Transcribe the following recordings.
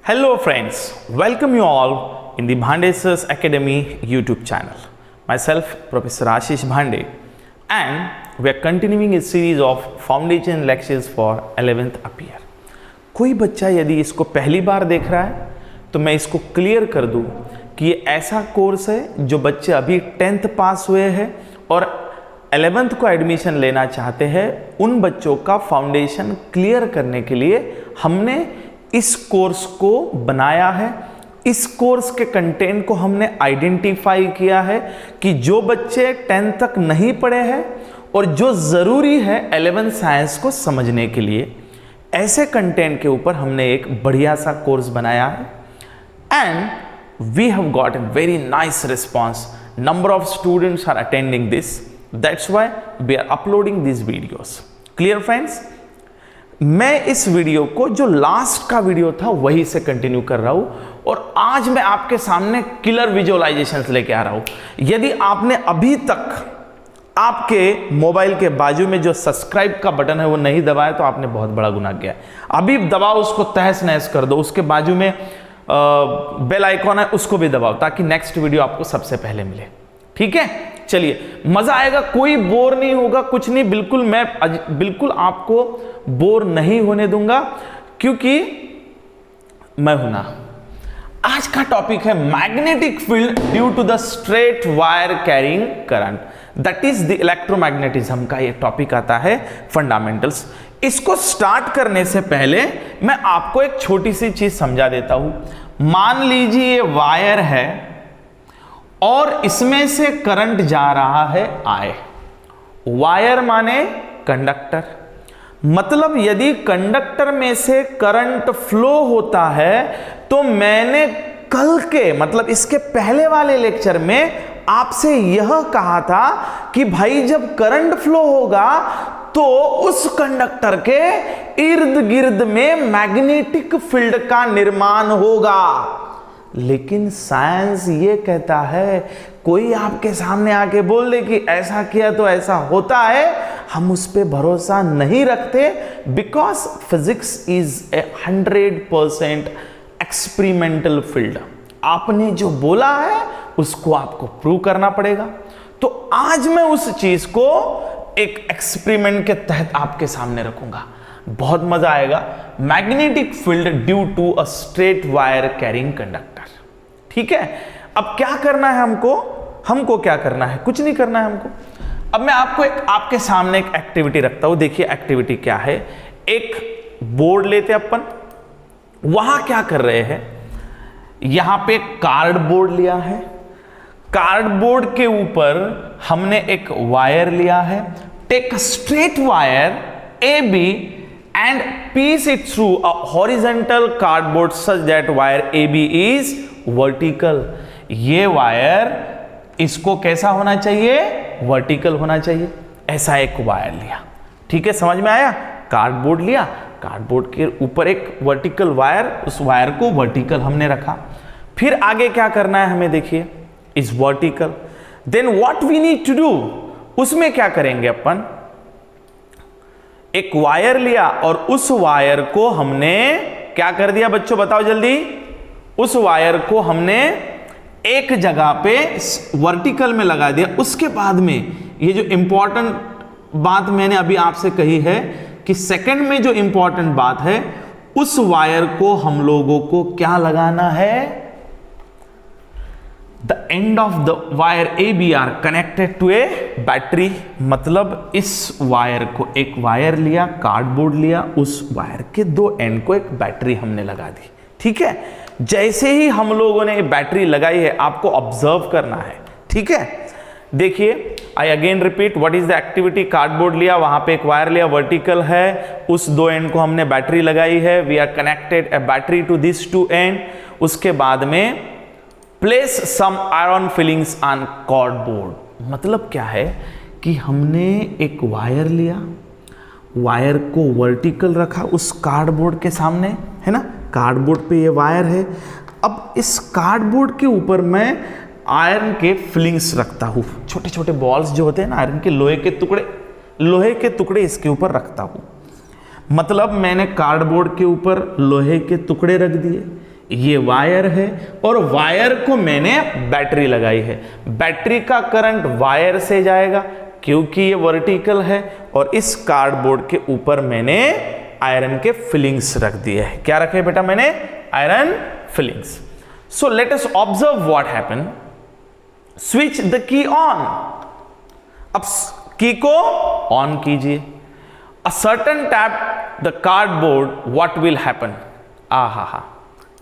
Hello friends, welcome you all in the Bhande Sir's Academy YouTube channel. Myself, Professor Ashish Bhande, and we are continuing a series of foundation lectures for 11th up year. कोई बच्चा यदि इसको पहली बार देख रहा है तो मैं इसको क्लियर कर दूं कि ये ऐसा कोर्स है जो बच्चे अभी 10th पास हुए हैं और 11th को एडमिशन लेना चाहते हैं, उन बच्चों का फाउंडेशन क्लियर करने के लिए हमने इस कोर्स को बनाया है। इस कोर्स के कंटेंट को हमने आइडेंटिफाई किया है कि जो बच्चे 10th तक नहीं पढ़े हैं और जो ज़रूरी है 11th साइंस को समझने के लिए, ऐसे कंटेंट के ऊपर हमने एक बढ़िया सा कोर्स बनाया है। And we have got a very nice response, number of students are attending this, that's why we are uploading this videos. Clear friends, मैं इस वीडियो को जो लास्ट का वीडियो था वही से कंटिन्यू कर रहा हूं और आज मैं आपके सामने किलर विजुअलाइजेशंस लेके आ रहा हूं। यदि आपने अभी तक आपके मोबाइल के बाजू में जो सब्सक्राइब का बटन है वो नहीं दबाया तो आपने बहुत बड़ा गुनाह किया है। अभी दबाओ, उसको तहस नहस कर दो। उसके बाजू में बेल आइकॉन है, उसको भी दबाओ ताकि नेक्स्ट वीडियो आपको सबसे पहले मिले। ठीक है, चलिए, मजा आएगा, कोई बोर नहीं होगा, कुछ नहीं। बिल्कुल मैं बिल्कुल आपको बोर नहीं होने दूंगा क्योंकि मैं हूं ना। आज का टॉपिक है magnetic field due to the straight wire carrying current, that is the electromagnetism का ये टॉपिक आता है, फंडामेंटल्स। इसको स्टार्ट करने से पहले मैं आपको एक छोटी सी चीज समझा देता हूं। मान लीजिए ये वायर है और इसमें से करंट जा रहा है I। वायर माने कंडक्टर, मतलब यदि कंडक्टर में से करंट फ्लो होता है तो मैंने कल के मतलब इसके पहले वाले लेक्चर में आपसे यह कहा था कि भाई जब करंट फ्लो होगा तो उस कंडक्टर के इर्द गिर्द में मैग्नेटिक फील्ड का निर्माण होगा। लेकिन साइंस ये कहता है, कोई आपके सामने आके बोल दे कि ऐसा किया तो ऐसा होता है, हम उस पे भरोसा नहीं रखते, because physics is a 100% experimental field. आपने जो बोला है उसको आपको प्रूव करना पड़ेगा। तो आज मैं उस चीज को एक एक्सपेरिमेंट के तहत आपके सामने रखूंगा, बहुत मजा आएगा। Magnetic field due to a straight wire carrying conductor. ठीक है, अब क्या करना है हमको क्या करना है? कुछ नहीं करना है हमको। अब मैं आपके सामने एक एक्टिविटी रखता हूं। देखिए एक्टिविटी क्या है। एक बोर्ड लेते अपन, वहां क्या कर रहे हैं, यहां पे कार्डबोर्ड लिया है, कार्डबोर्ड के ऊपर हमने एक वायर लिया है। Take straight wire AB and piece it through a horizontal cardboard such that wire AB is vertical। ये वायर इसको कैसा होना चाहिए? वर्टिकल होना चाहिए। ऐसा एक वायर लिया, ठीक है, समझ में आया? कार्डबोर्ड लिया, कार्डबोर्ड के ऊपर एक वर्टिकल वायर, उस वायर को वर्टिकल हमने रखा। फिर आगे क्या करना है हमें, देखिए, is vertical. Then what we need to do, उसमें क्या करेंगे अपन, एक वायर लिया और उस वायर को हमने क्या कर दिया बच्चों, बताओ जल्दी। उस वायर को हमने एक जगह पे वर्टिकल में लगा दिया। उसके बाद में ये जो इंपॉर्टेंट बात मैंने अभी आपसे कही है कि सेकंड में जो इंपॉर्टेंट बात है, उस वायर को हम लोगों को क्या लगाना है, The end of the wire AB are connected to a battery। मतलब इस वायर को, एक वायर लिया, कार्डबोर्ड लिया, उस वायर के दो एंड को एक बैटरी हमने लगा दी। ठीक है, जैसे ही हम लोगों ने बैटरी लगाई है आपको ऑब्जर्व करना है। ठीक है, देखिए, I again repeat, what is the activity. Cardboard लिया, वहां पे एक वायर लिया, वर्टिकल है, उस दो एंड को हमने बैटरी लगाई है। We are connected a battery to this two end. उसके बाद में place some iron filings on cardboard. मतलब क्या है कि हमने एक वायर लिया, वायर को वर्टिकल रखा उस कार्डबोर्ड के सामने, है ना, कार्डबोर्ड पे ये वायर है। अब इस कार्डबोर्ड के ऊपर मैं आयरन के फिलिंग्स रखता हूँ, छोटे छोटे बॉल्स जो होते हैं ना आयरन के, लोहे के टुकड़े इसके ऊपर रखता हूँ। मतलब मैंने कार्डबोर्ड के ऊपर लोहे के टुकड़े रख दिए, ये वायर है और वायर को मैंने बैटरी लगाई है। बैटरी का करंट वायर से जाएगा क्योंकि ये वर्टिकल है, और इस कार्डबोर्ड के ऊपर मैंने आयरन के फिलिंग्स रख दिए हैं। क्या रखे बेटा मैंने? Iron filings. So let us observe what happen. Switch the key on. अब की को ऑन कीजिए। A certain tap the cardboard, what will happen? आहा,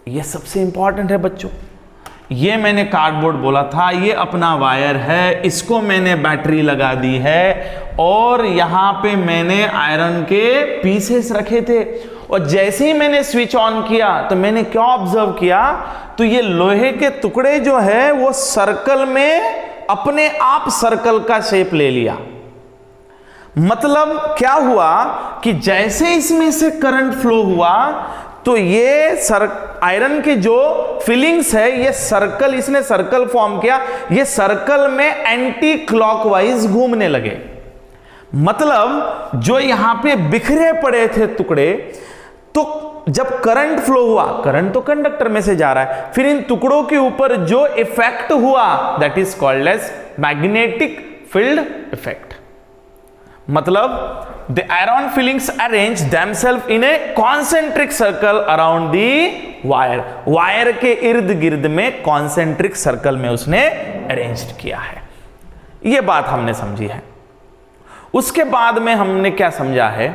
ये सबसे इंपॉर्टेंट है बच्चों। ये मैंने कार्डबोर्ड बोला था, ये अपना वायर है, इसको मैंने बैटरी लगा दी है और यहां पे मैंने आयरन के पीसेस रखे थे। और जैसे ही मैंने स्विच ऑन किया तो मैंने क्या ऑब्जर्व किया? तो ये लोहे के टुकड़े जो है वो सर्कल में अपने आप सर्कल का शेप ले लिया। मतलब क्या हुआ कि जैसे इसमें से करंट फ्लो हुआ तो ये आयरन के जो फिलिंग्स है, ये सर्कल, इसने सर्कल फॉर्म किया, ये सर्कल में एंटी क्लॉकवाइज घूमने लगे। मतलब जो यहां पे बिखरे पड़े थे टुकड़े, तो जब करंट फ्लो हुआ, करंट तो कंडक्टर में से जा रहा है, फिर इन टुकड़ों के ऊपर जो इफेक्ट हुआ that is called as magnetic field effect. मतलब the iron fillings arrange themselves in a concentric circle around the wire. Wire के इर्द गिर्द में concentric circle में उसने arranged किया है। ये बात हमने समझी है। उसके बाद में हमने क्या समझा है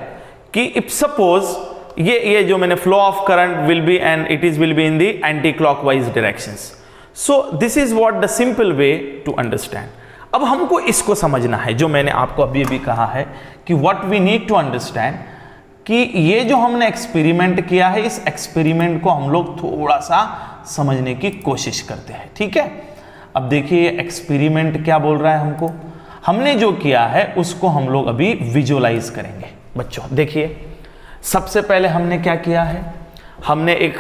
कि if suppose ये जो मैंने flow of current will be and it is will be in the anti-clockwise directions. So this is what the simple way to understand. अब हमको इसको समझना है, जो मैंने आपको अभी भी कहा है कि what we need to understand, कि ये जो हमने एक्सपेरिमेंट किया है, इस एक्सपेरिमेंट को हम लोग थोड़ा सा समझने की कोशिश करते हैं। ठीक है, अब देखिए एक्सपेरिमेंट क्या बोल रहा है हमको। हमने जो किया है उसको हम लोग अभी विजुअलाइज करेंगे। बच्चों देखिए, सबसे पहले हमने क्या किया है, हमने एक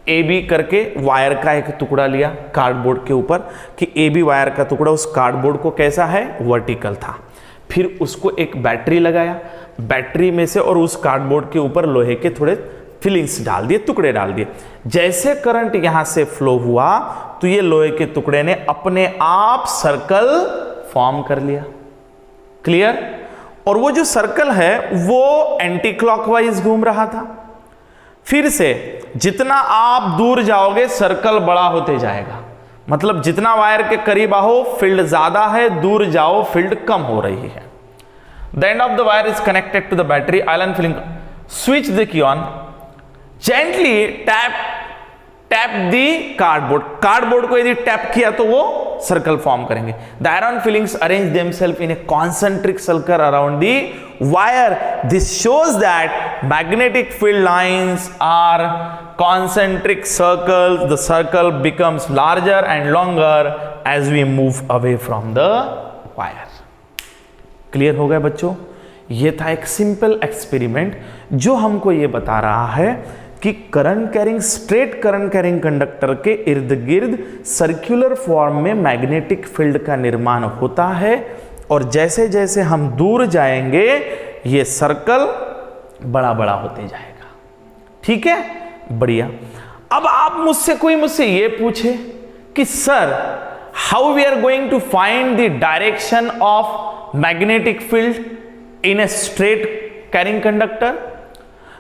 AB करके वायर का एक टुकड़ा लिया कार्डबोर्ड के ऊपर, कि AB वायर का टुकड़ा उस कार्डबोर्ड को कैसा है, वर्टिकल था। फिर उसको एक बैटरी लगाया, बैटरी में से और उस कार्डबोर्ड के ऊपर लोहे के थोड़े फिलिंग्स डाल दिए, टुकड़े डाल दिए। जैसे करंट यहां से फ्लो हुआ तो ये लोहे के टुकड़े ने अपने आप सर्कल फॉर्म कर लिया। क्लियर? और वो जो सर्कल है वो एंटी क्लॉकवाइज घूम रहा था। फिर से जितना आप दूर जाओगे सर्कल बड़ा होते जाएगा। मतलब जितना वायर के करीब आओ फील्ड ज्यादा है, दूर जाओ फील्ड कम हो रही है। The end of the wire is connected to the battery iron filing. Switch the key on, gently tap the cardboard. Cardboard को यदि टैप किया तो वो सर्कल फॉर्म करेंगे। The iron filings arrange themselves in a concentric circle around the wire. This shows that magnetic field lines are concentric circles. The circle becomes larger and longer as we move away from the wire. Clear हो गया बच्चों? ये था एक simple experiment जो हमको ये बता रहा है कि current carrying, straight current carrying conductor के इर्द गिर्द सर्कुलर फॉर्म में मैग्नेटिक फील्ड का निर्माण होता है, और जैसे जैसे हम दूर जाएंगे ये सर्कल बड़ा बड़ा होते जाएगा। ठीक है, बढ़िया। अब आप मुझसे ये पूछे कि sir how we are going to find the direction of magnetic field in a straight carrying conductor.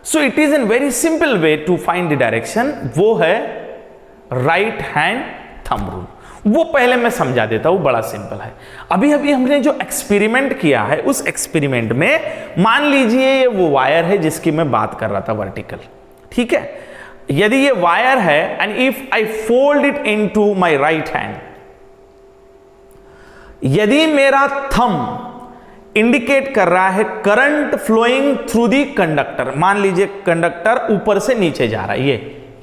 So it is an very simple way to find the direction, वो है राइट हैंड थंब रूल। वो पहले मैं समझा देता हूं, बड़ा simple है। अभी हमने जो एक्सपेरिमेंट किया है उस एक्सपेरिमेंट में मान लीजिए ये वो वायर है जिसकी मैं बात कर रहा था, वर्टिकल। ठीक है, यदि ये वायर है and if I fold it into my right hand, यदि मेरा थंब इंडिकेट कर रहा है current flowing through the conductor, मान लीजिए कंडक्टर ऊपर से नीचे जा रहा है,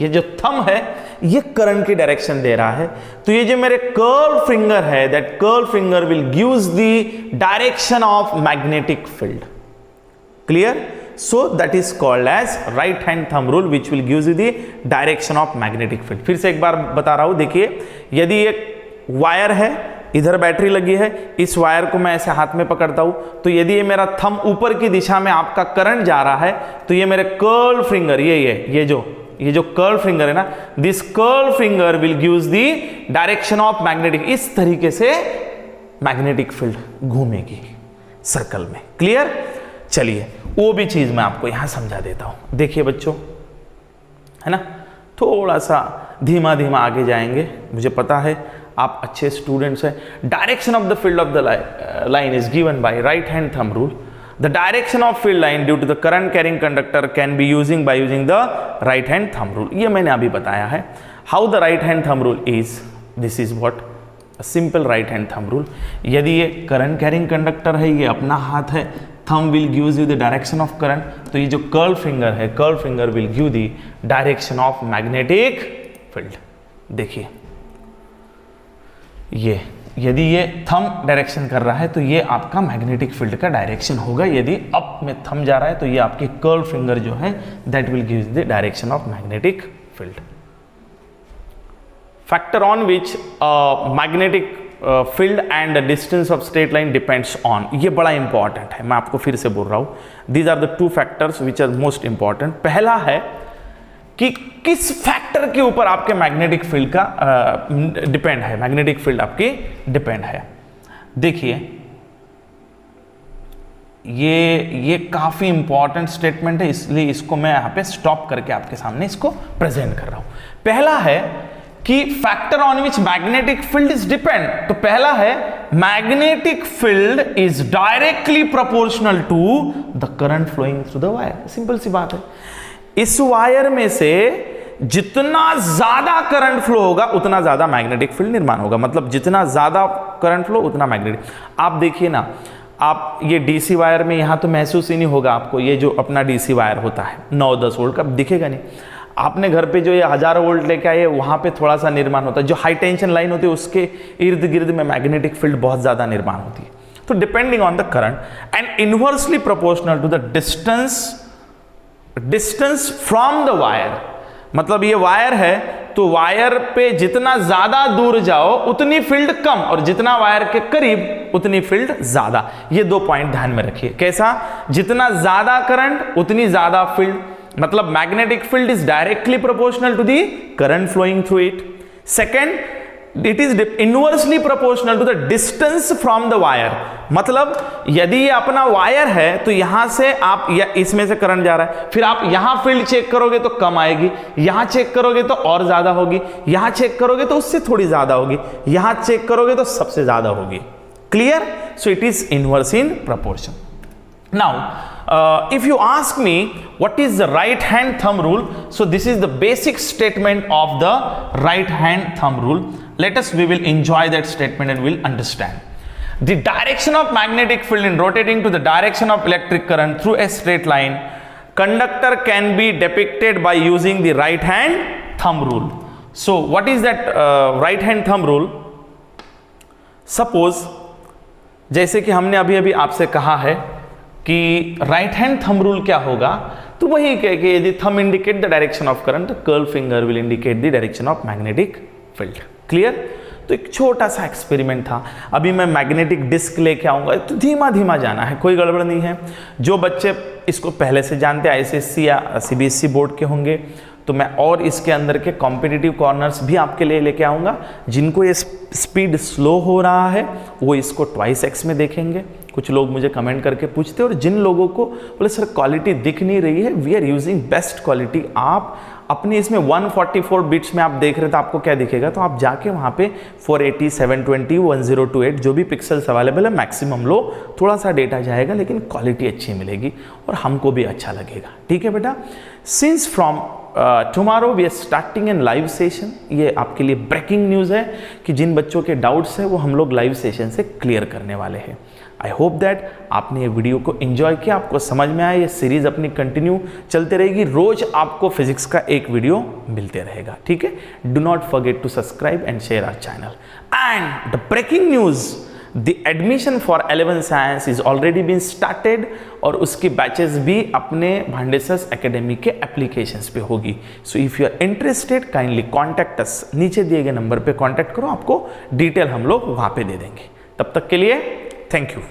ये जो थंब है ये करंट की डायरेक्शन दे रहा है, तो ये जो मेरे कर्व फिंगर है, that curve finger will gives the direction of magnetic field. Clear? So that is called as right hand thumb rule which will gives you the direction of magnetic field. फिर से एक बार बता रहा हूं, देखिए यदि एक वायर है, इधर बैटरी लगी है, इस वायर को मैं ऐसे हाथ में पकड़ता हूं, तो यदि ये मेरा थंब ऊपर की दिशा में आपका करंट जा रहा है तो ये मेरे कर्ल फिंगर, ये जो ये जो कर्ल फिंगर है ना, this curl finger will gives the direction of magnetic, इस तरीके से मैग्नेटिक फील्ड घूमेगी सर्कल में। क्लियर? चलिए वो भी चीज मैं आपको यहां समझा देता हूं। देखिए बच्चों, है ना, थोड़ा सा धीमा धीमा आगे जाएंगे, मुझे पता है आप अच्छे स्टूडेंट्स हैं। Direction of the field of the line is given by right hand thumb rule. The direction of field line due to the current carrying conductor can be using by using the right hand thumb rule. ये मैंने अभी बताया है। How the right hand thumb rule is, this is what simple right hand thumb rule. यदि ये current carrying conductor है, ये अपना हाथ है, thumb will gives you the direction of current, तो ये जो कर्ल फिंगर है, curl finger will give the direction of magnetic field. देखिए ये, यदि ये थंब डायरेक्शन कर रहा है तो ये आपका मैग्नेटिक फील्ड का डायरेक्शन होगा। यदि अप में थंब जा रहा है तो ये आपकी कर्ल फिंगर जो है that will give the direction of magnetic field. Factor on which magnetic field and distance of straight line depends on, ये बड़ा इंपॉर्टेंट है, मैं आपको फिर से बोल रहा हूं। These are the two factors which are most important. पहला है कि किस फैक्टर के ऊपर आपके मैग्नेटिक फील्ड का डिपेंड है, मैग्नेटिक फील्ड आपकी डिपेंड है। देखिए ये काफी इंपॉर्टेंट स्टेटमेंट है, इसलिए इसको मैं यहां पे स्टॉप करके आपके सामने इसको प्रेजेंट कर रहा हूं। पहला है कि factor on which magnetic field is depend, तो पहला है magnetic field is directly proportional to the current flowing through the wire. Simple सी बात है, इस वायर में से जितना ज्यादा करंट फ्लो होगा उतना ज्यादा मैग्नेटिक फील्ड निर्माण होगा। मतलब जितना ज्यादा करंट फ्लो उतना मैग्नेटिक। आप देखिए ना, आप ये डीसी वायर में यहां तो महसूस ही नहीं होगा आपको, ये जो अपना डीसी वायर होता है 9-10 वोल्ट का, दिखेगा नहीं। आपने घर पे जो ये 1000 वोल्ट लेके आए, वहां पे थोड़ा सा निर्माण होता है। जो हाई टेंशन लाइन होती है उसके इर्द गिर्द में मैग्नेटिक फील्ड बहुत ज्यादा निर्माण होती है। तो depending on the current and inversely proportional to the distance from the wire. मतलब ये वायर है तो वायर पे जितना ज्यादा दूर जाओ उतनी फील्ड कम, और जितना वायर के करीब उतनी फील्ड ज्यादा। ये 2 पॉइंट ध्यान में रखिए। कैसा? जितना ज्यादा करंट उतनी ज्यादा फील्ड। मतलब magnetic field is directly proportional to the current flowing through it. Second, it is inversely proportional to the distance from the wire. मतलब यदि ये अपना वायर है तो यहां से आप या इसमें से करंट जा रहा है, फिर आप यहां फील्ड चेक करोगे तो कम आएगी, यहां चेक करोगे तो और ज्यादा होगी, यहां चेक करोगे तो उससे थोड़ी ज्यादा होगी, यहां चेक करोगे तो सबसे ज्यादा होगी। Clear? So it is inverse in proportion. Now, if you ask me what is the right hand thumb rule, so this is the basic statement of the right hand thumb rule. We will enjoy that statement and we'll understand. The direction of magnetic field in rotating to the direction of electric current through a straight line, conductor can be depicted by using the right hand thumb rule. So what is that right hand thumb rule? Suppose जैसे कि हमने अभी अभी आपसे कहा है कि right hand thumb rule क्या होगा, तो वही कह के यदि thumb indicate the direction of current, curl finger will indicate the direction of magnetic field. Clear? तो एक छोटा सा एक्सपेरिमेंट था। अभी मैं मैग्नेटिक डिस्क लेके आऊंगा, तो धीमा धीमा जाना है, कोई गड़बड़ नहीं है। जो बच्चे इसको पहले से जानते हैं, आईसीएसई या सीबीएसई बोर्ड के होंगे, तो मैं और इसके अंदर के कॉम्पिटिटिव कॉर्नर्स भी आपके लिए लेके आऊंगा। जिनको ये स्पीड स्लो हो रहा है वो इसको 2x में देखेंगे। कुछ लोग मुझे कमेंट करके पूछते हैं, और जिन लोगों को बोले सर क्वालिटी दिख नहीं रही है, we are using best quality. आप अपने इसमें 144 बिट्स में आप देख रहे हैं तो आपको क्या दिखेगा, तो आप जाके वहाँ पे 480, 720, 1028 जो भी पिक्सल्स अवेलेबल है मैक्सिमम लो, थोड़ा सा डेटा जाएगा लेकिन क्वालिटी अच्छी मिलेगी और हमको भी अच्छा लगेगा। ठीक है बेटा? Since from tomorrow we are starting an live session. ये आपके लिए ब्रेकिंग न्यूज़ है कि जिन बच्चों के डाउट्स हैं वो हम लोग लाइव सेशन से क्लियर करने वाले हैं। आई होप दैट आपने ये वीडियो को एंजॉय किया, आपको समझ में आया। ये सीरीज अपनी कंटिन्यू चलते रहेगी, रोज आपको फिजिक्स का एक वीडियो मिलते रहेगा। ठीक है? Do not forget to subscribe and share our channel. And the breaking news, the admission for 11 science is already been started, और उसकी बैचेस भी अपने भांडेसर्स एकेडमी के एप्लीकेशंस पे होगी। So if you are interested kindly contact us, नीचे दिए गए नंबर पे कॉन्टैक्ट करो, आपको डिटेल हम लोग वहाँ पे दे देंगे। तब तक के लिए थैंक यू।